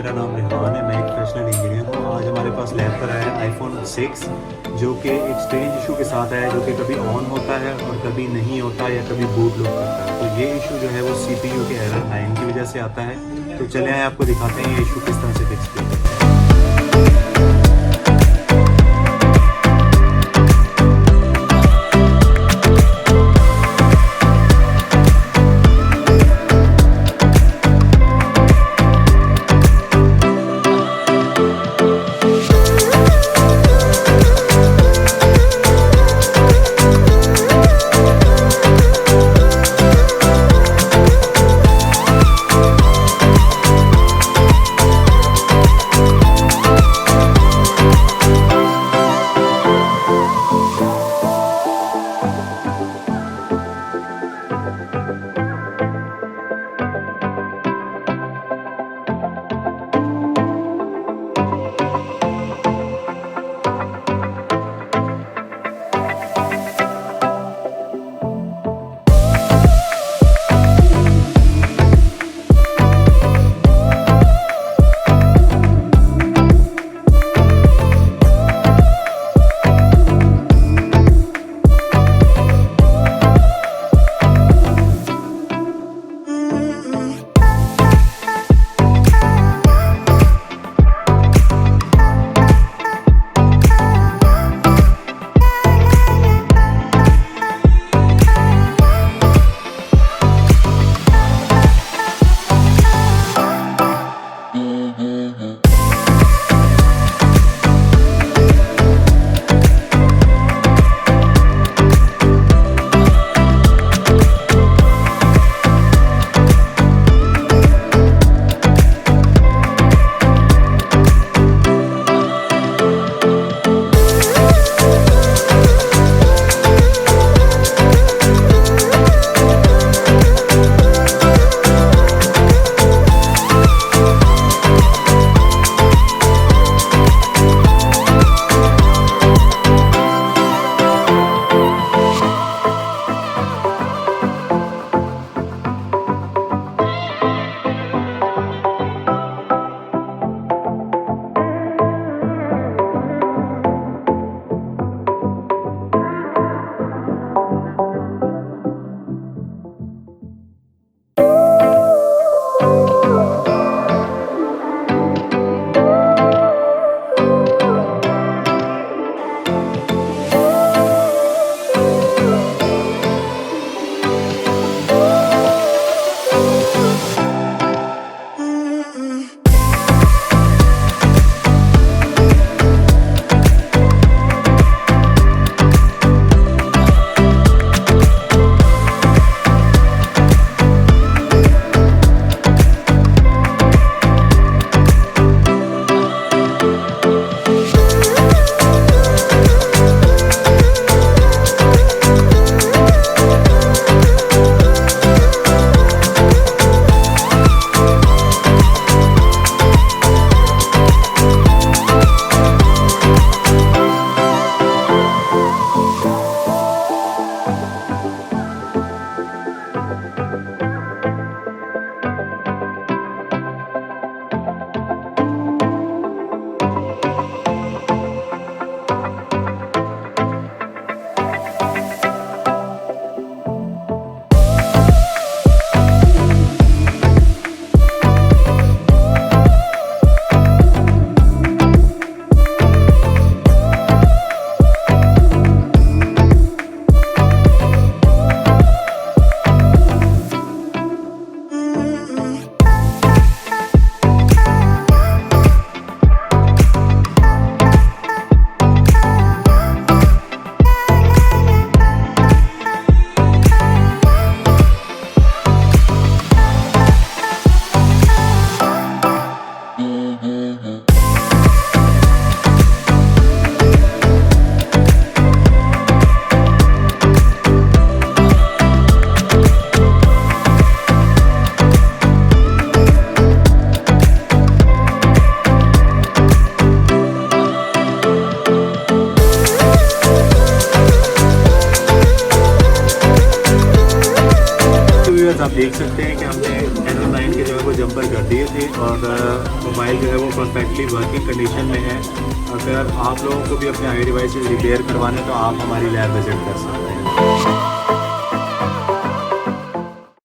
मेरा नाम रिहान है, मैं एक प्रोफेशनल इंजीनियर हूँ। आज हमारे पास लैब पर आया है iPhone 6 जो कि एक स्ट्रेंज इशू के साथ आया है, जो कि कभी ऑन होता है और कभी नहीं होता या कभी बूट लूप करता है। तो ये इशू जो है वो CPU के एरर 9 की वजह से आता है। तो चले आए आपको दिखाते हैं ये इशू किस तरह से फिक्स किया जाता है। देख सकते हैं कि हमने Android 9 के जो है वो जंपर कर दिए थे और मोबाइल जो है वो परफेक्टली वर्किंग कंडीशन में है। अगर आप लोगों को भी अपने आई डिवाइसेस रिपेयर करवाने तो आप हमारी लैब विजिट कर सकते हैं।